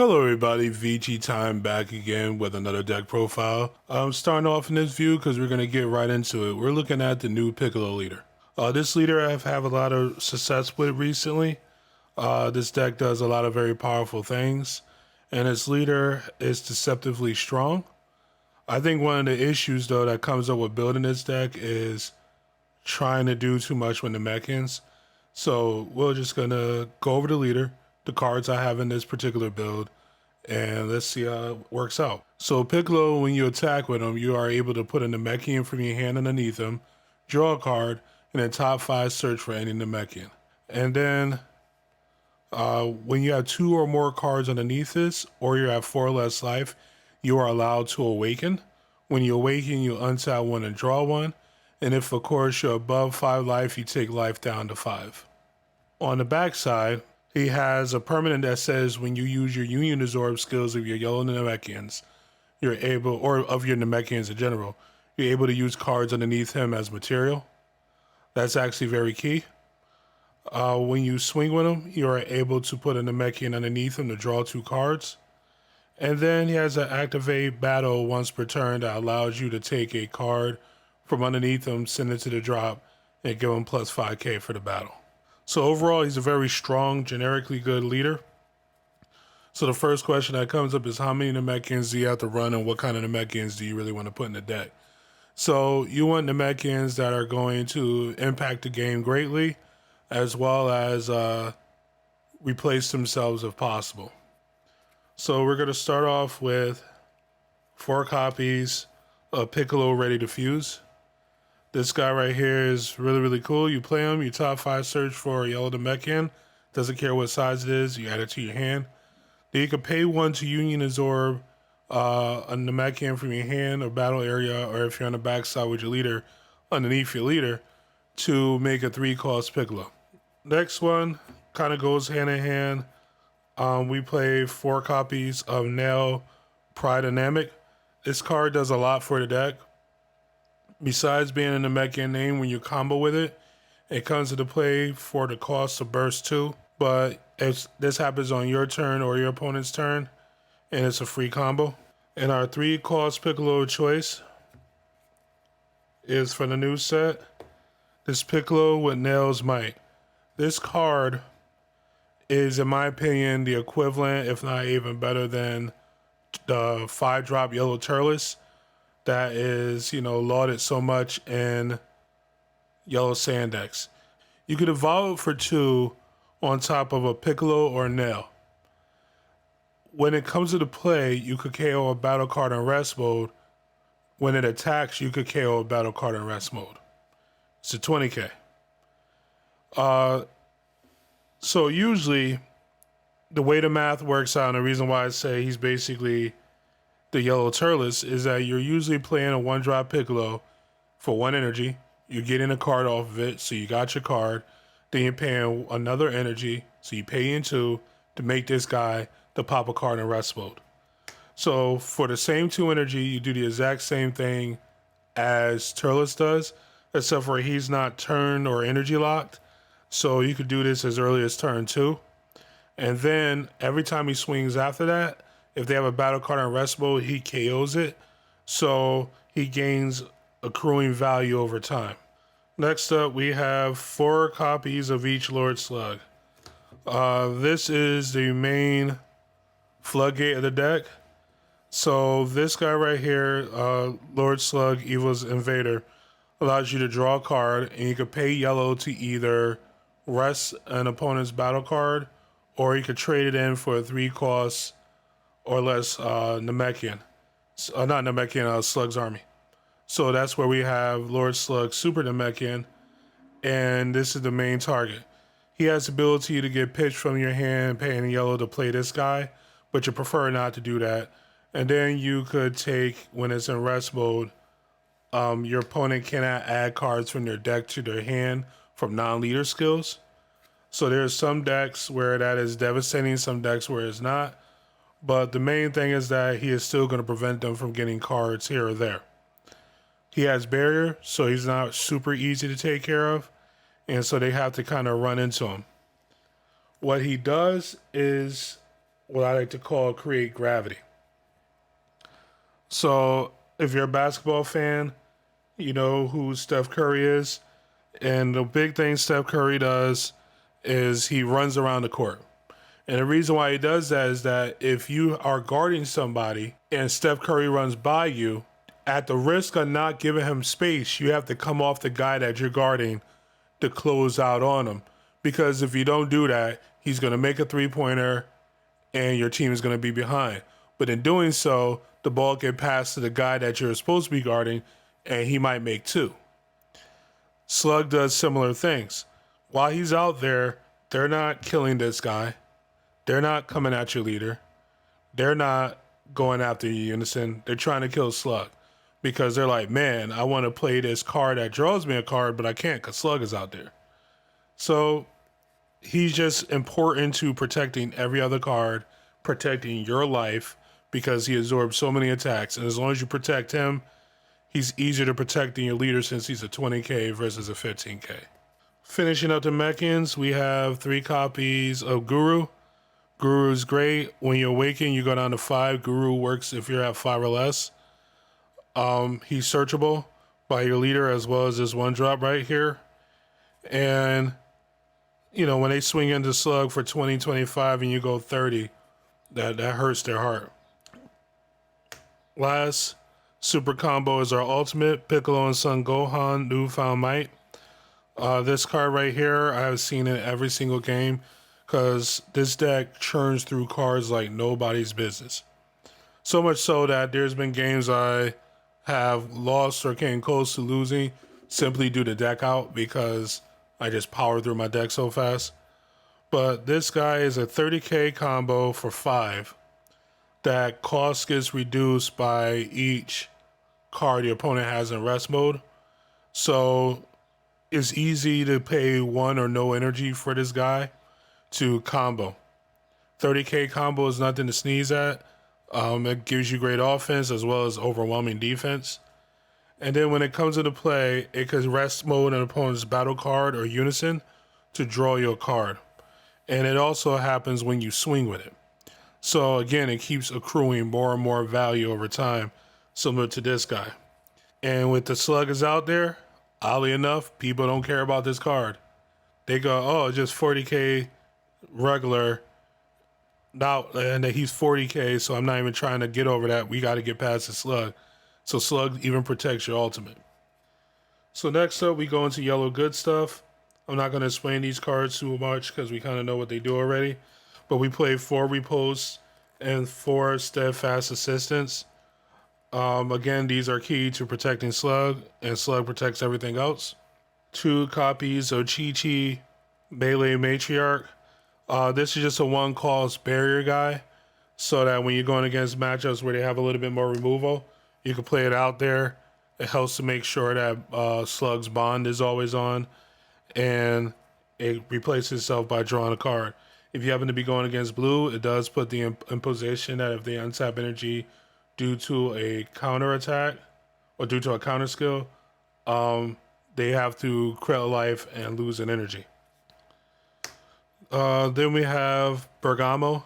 Hello everybody, VG Time back again with another deck profile. I'm starting off in this view because we're going to get right into it. We're looking at the new Piccolo Leader. This leader I've had a lot of success with recently. This deck does a lot of very powerful things, and its leader is deceptively strong. I think one of the issues though that comes up with building this deck is trying to do too much with the mechans. So we're just going to go over the leader, the cards I have in this particular build, and let's see how it works out. So Piccolo, when you attack with him, you are able to put a Namekian from your hand underneath him, draw a card, and then top 5 search for any Namekian. And then when you have 2 or more cards underneath this, or you have 4 or less life, you are allowed to awaken. When you awaken, you untap 1 and draw 1. And if, of course, you're above 5 life, you take life down to 5. On the back side, he has a permanent that says when you use your Union Absorb skills of your yellow Namekians, you're able, or of your Namekians in general, you're able to use cards underneath him as material. That's actually very key. When you swing with him, you are able to put a Namekian underneath him to draw 2 cards. And then he has an activate battle once per turn that allows you to take a card from underneath him, send it to the drop, and give him plus 5k for the battle. So overall, he's a very strong, generically good leader. So the first question that comes up is how many Namekians do you have to run and what kind of Namekians do you really want to put in the deck? So you want Namekians that are going to impact the game greatly, as well as replace themselves if possible. So we're going to start off with 4 copies of Piccolo Ready to Fuse. This guy right here is really cool. You play him, you top 5 search for a yellow Namekian. Doesn't care what size it is, you add it to your hand. Then you can pay 1 to Union Absorb a Namekian from your hand or battle area, or if you're on the backside with your leader, underneath your leader, to make a 3-cost Piccolo. Next one kind of goes hand in hand. We play 4 copies of Nail Pride Dynamic. This card does a lot for the deck. Besides being in the Namekian name, when you combo with it, it comes into play for the cost of burst 2. But if this happens on your turn or your opponent's turn, and it's a free combo. And our 3-cost Piccolo choice is for the new set, this Piccolo with Nail's Might. This card is, in my opinion, the equivalent, if not even better than the 5-drop Yellow Turles that is, lauded so much in Yellow Sand decks. You could evolve for 2 on top of a Piccolo or Nail. When it comes to the play, you could KO a battle card in rest mode. When it attacks, you could KO a battle card in rest mode. It's a 20k. So usually, the way the math works out, and the reason why I say he's basically the Yellow Turles, is that you're usually playing a 1-drop Piccolo for 1 energy. You're getting a card off of it, so you got your card. Then you're paying another energy, so you pay in 2 to make this guy to pop a card in rest mode. So for the same 2 energy, you do the exact same thing as Turles does, except for he's not turn or energy locked. So you could do this as early as turn 2. And then every time he swings after that, if they have a battle card in rest mode, he KOs it. So he gains accruing value over time. Next up, we have 4 copies of each Lord Slug. This is the main floodgate of the deck. So this guy right here, Lord Slug, Evil's Invader, allows you to draw a card, and you can pay yellow to either rest an opponent's battle card, or you could trade it in for a 3-cost or less Namekian. Not Namekian, Slug's Army. So that's where we have Lord Slug Super Namekian, and this is the main target. He has the ability to get pitched from your hand, paying yellow to play this guy, but you prefer not to do that. And then you could take, when it's in rest mode, your opponent cannot add cards from their deck to their hand from non-leader skills. So there's some decks where that is devastating, some decks where it's not. But the main thing is that he is still going to prevent them from getting cards here or there. He has barrier, so he's not super easy to take care of. And so they have to kind of run into him. What he does is what I like to call create gravity. So if you're a basketball fan, you know who Steph Curry is. And the big thing Steph Curry does is he runs around the court. And the reason why he does that is that if you are guarding somebody and Steph Curry runs by you, at the risk of not giving him space, you have to come off the guy that you're guarding to close out on him. Because if you don't do that, he's going to make a three-pointer and your team is going to be behind. But in doing so, the ball get passed to the guy that you're supposed to be guarding, and he might make two. Slug does similar things. While he's out there, they're not killing this guy. They're not coming at your leader. They're not going after you, Unison. They're trying to kill Slug because they're like, man, I want to play this card that draws me a card, but I can't because Slug is out there. So he's just important to protecting every other card, protecting your life because he absorbs so many attacks. And as long as you protect him, he's easier to protect than your leader since he's a 20k versus a 15k. Finishing up the mechans, we have 3 copies of Guru. Guru is great. When you awaken, you go down to 5. Guru works if you're at 5 or less. He's searchable by your leader as well as this one drop right here. And, you know, when they swing into Slug for 20, 25 and you go 30, that hurts their heart. Last super combo is our ultimate, Piccolo and Son Gohan, Newfound Might. This card right here, I have seen in every single game because this deck churns through cards like nobody's business. So much so that there's been games I have lost or came close to losing simply due to deck out because I just power through my deck so fast. But this guy is a 30k combo for 5 that cost gets reduced by each card your opponent has in rest mode. So it's easy to pay 1 or no energy for this guy to combo. 30k combo is nothing to sneeze at. It gives you great offense as well as overwhelming defense. And then when it comes into play, it can rest mode an opponent's battle card or unison to draw your card. And it also happens when you swing with it. So again, it keeps accruing more and more value over time, similar to this guy. And with the Sluggers out there, oddly enough, people don't care about this card. They go, oh, just 40k regular. Now, and he's 40k, so I'm not even trying to get over that. We got to get past the Slug. So Slug even protects your ultimate. So next up, we go into yellow good stuff. I'm not going to explain these cards too much because we kind of know what they do already. But we play 4 Repulse and 4 Steadfast Assistance. Again, these are key to protecting Slug, and Slug protects everything else. 2 copies of Chi-Chi Melee Matriarch. This is just a 1-cost barrier guy, so that when you're going against matchups where they have a little bit more removal, you can play it out there. It helps to make sure that Slug's bond is always on, and it replaces itself by drawing a card. If you happen to be going against blue, it does put the imposition that if they untap energy due to a counter attack or due to a counter skill, they have to credit life and lose an energy. Then we have Bergamo.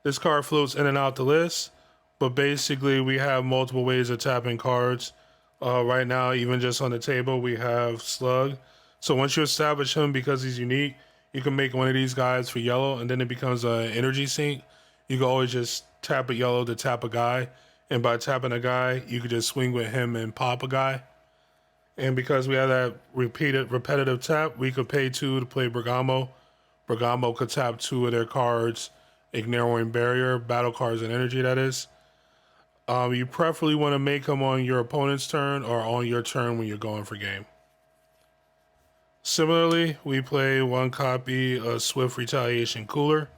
This card floats in and out the list, but basically we have multiple ways of tapping cards. Right now, even just on the table, we have Slug. So once you establish him because he's unique, you can make one of these guys for yellow, and then it becomes an energy sink. You can always just tap a yellow to tap a guy, and by tapping a guy, you can just swing with him and pop a guy. And because we have that repetitive tap, we could pay 2 to play Bergamo. Bergamo could tap 2 of their cards, ignoring barrier, battle cards, and energy, that is. You preferably want to make them on your opponent's turn or on your turn when you're going for game. Similarly, we play 1 copy of Swift Retaliation Cooler.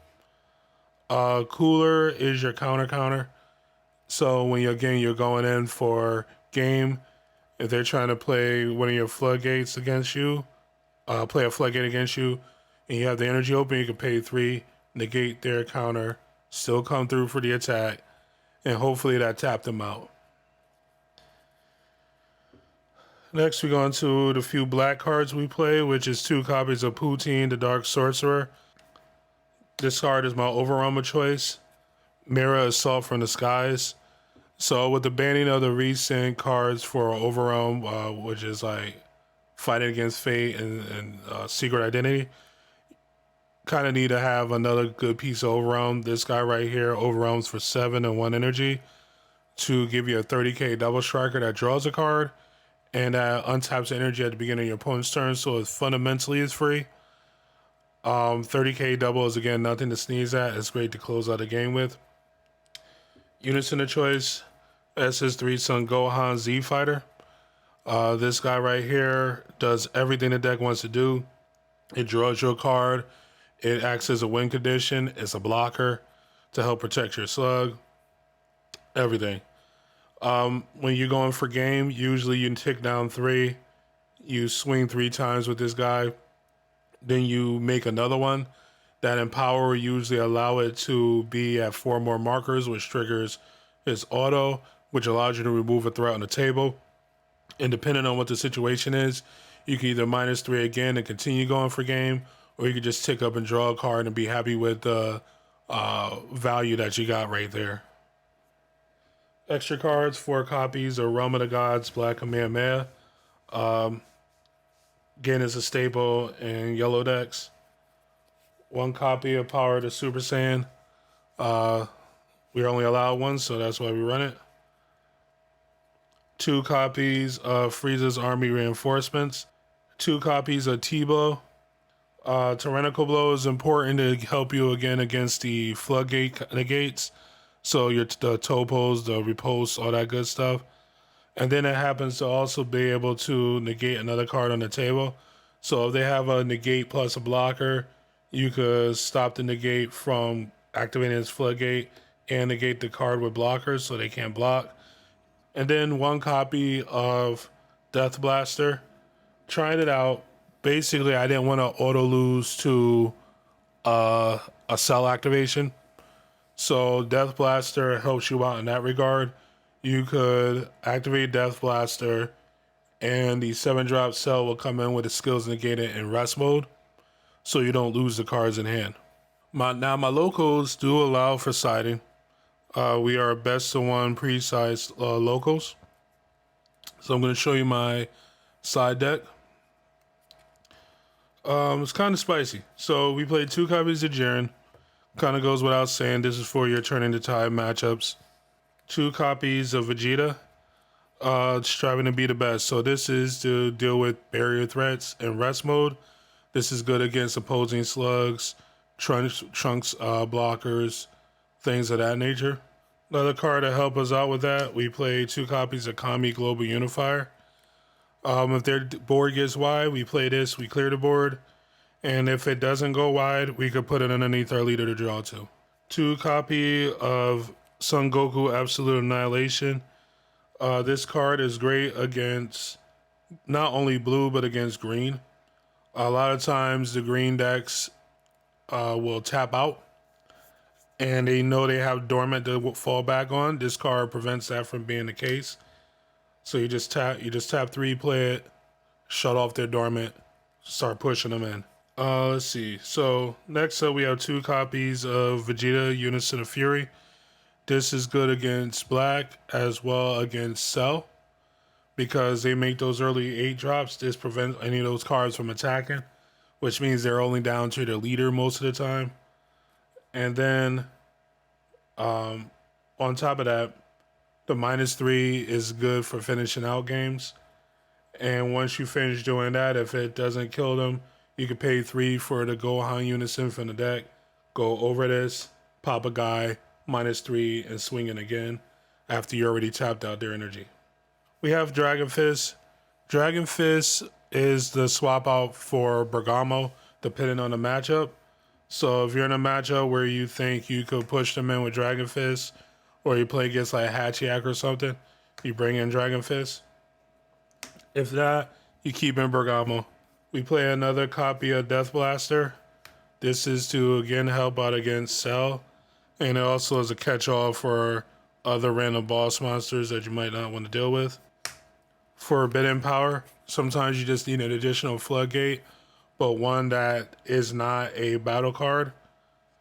Cooler is your counter. So when you're going in for game, if they're trying to play one of your floodgates against you, play a floodgate against you, and you have the energy open, you can pay 3, negate their counter, still come through for the attack, and hopefully that tapped them out. Next, we go into the few black cards we play, which is 2 copies of Poutine, the Dark Sorcerer. This card is my Overarmor choice. Mirror Assault from the Skies. So with the banning of the recent cards for Overrealm, which is like fighting against fate and secret identity, kind of need to have another good piece of Overrealm. This guy right here, Overrealms for 7 and 1 energy to give you a 30k double striker that draws a card and that untaps energy at the beginning of your opponent's turn, so it fundamentally is free. 30k double is again nothing to sneeze at. It's great to close out a game with. Units in the choice: SS3 Son Gohan Z Fighter. This guy right here does everything the deck wants to do. It draws your card. It acts as a win condition. It's a blocker to help protect your slug. Everything. When you're going for game, usually you tick down 3. You swing 3 times with this guy. Then you make another one. That Empower usually allow it to be at 4 more markers, which triggers its auto, which allows you to remove a threat on the table. And depending on what the situation is, you can either -3 again and continue going for game, or you can just tick up and draw a card and be happy with the value that you got right there. Extra cards: 4 copies of Realm of the Gods Black Kamehameha. Again, is a staple in yellow decks. 1 copy of Power to Super Saiyan. We're only allowed 1, so that's why we run it. 2 copies of Frieza's Army Reinforcements. 2 copies of T-Blow. Tyrannical Blow is important to help you again against the Floodgate negates. So the topos, the repulse, all that good stuff. And then it happens to also be able to negate another card on the table. So if they have a negate plus a blocker, you could stop the negate from activating its Floodgate and negate the card with blockers so they can't block. And then 1 copy of Death Blaster. Trying it out. Basically, I didn't want to auto lose to a cell activation. So Death Blaster helps you out in that regard. You could activate Death Blaster and the 7-drop cell will come in with its skills negated in rest mode, so you don't lose the cards in hand. My locals do allow for siding. We are best of 1 pre-sized locals. So I'm going to show you my side deck. It's kind of spicy. So we played 2 copies of Jiren. Kind of goes without saying, this is for your Turn into Tide matchups. 2 copies of Vegeta. Striving to be the best. So this is to deal with barrier threats in rest mode. This is good against opposing slugs, trunks blockers, things of that nature. Another card to help us out with that, we play 2 copies of Kami Global Unifier. If their board gets wide, we play this, we clear the board. And if it doesn't go wide, we could put it underneath our leader to draw to. 2 copy of Son Goku Absolute Annihilation. This card is great against not only blue, but against green. A lot of times the green decks will tap out and they know they have dormant to fall back on. This card prevents that from being the case. So you just tap 3, play it, shut off their dormant, start pushing them in. Let's see. So next up we have 2 copies of Vegeta Unison of Fury. This is good against black as well against Cell because they make those early 8 drops. This prevents any of those cards from attacking, which means they're only down to their leader most of the time. And then on top of that, the -3 is good for finishing out games. And once you finish doing that, if it doesn't kill them, you can pay 3 for the Gohan Unison from the deck. Go over this, pop a guy, -3, and swing it again after you already tapped out their energy. We have Dragon Fist. Dragon Fist is the swap out for Bergamo, depending on the matchup. So if you're in a matchup where you think you could push them in with Dragon Fist, or you play against like Hachiak or something, you bring in Dragon Fist. If not, you keep in Bergamo. We play another copy of Death Blaster. This is to again help out against Cell, and it also is a catch-all for other random boss monsters that you might not want to deal with. Forbidden Power. Sometimes you just need an additional Floodgate, but one that is not a battle card.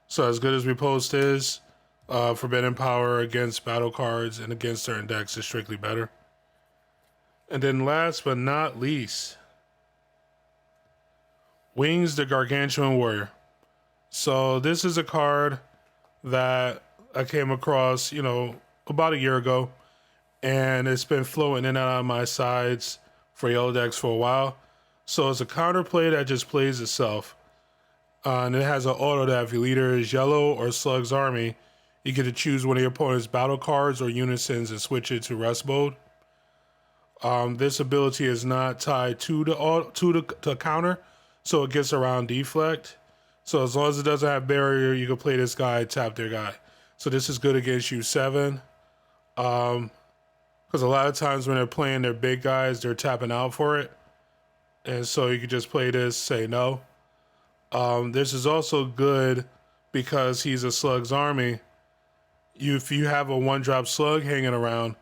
So as good as Repulsed is, Forbidden Power against battle cards and against certain decks is strictly better. And then last but not least, Wings the Gargantuan Warrior. So this is a card that I came across, about a year ago, and it's been floating in and out of my sides for yellow decks for a while. So it's a counterplay that just plays itself. And it has an auto that if your leader is yellow or Slug's Army, you get to choose one of your opponent's battle cards or unisons and switch it to rest mode. This ability is not tied to the counter, so it gets around deflect. So as long as it doesn't have barrier, you can play this guy, tap their guy. So this is good against U7. Because a lot of times when they're playing their big guys, they're tapping out for it. And so you can just play this, say no. This is also good because he's a Slug's Army. If you have a 1-drop Slug hanging around,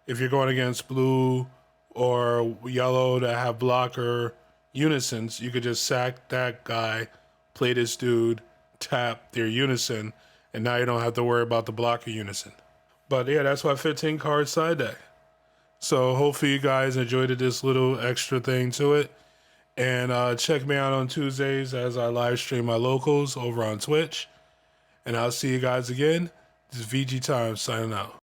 if you're going against blue or yellow that have blocker unisons, you could just sack that guy, play this dude, tap their unison, and now you don't have to worry about the blocker unison. But yeah, that's my 15 card side deck. So hopefully you guys enjoyed this little extra thing to it. And check me out on Tuesdays as I live stream my locals over on Twitch. And I'll see you guys again. This is VG Time signing out.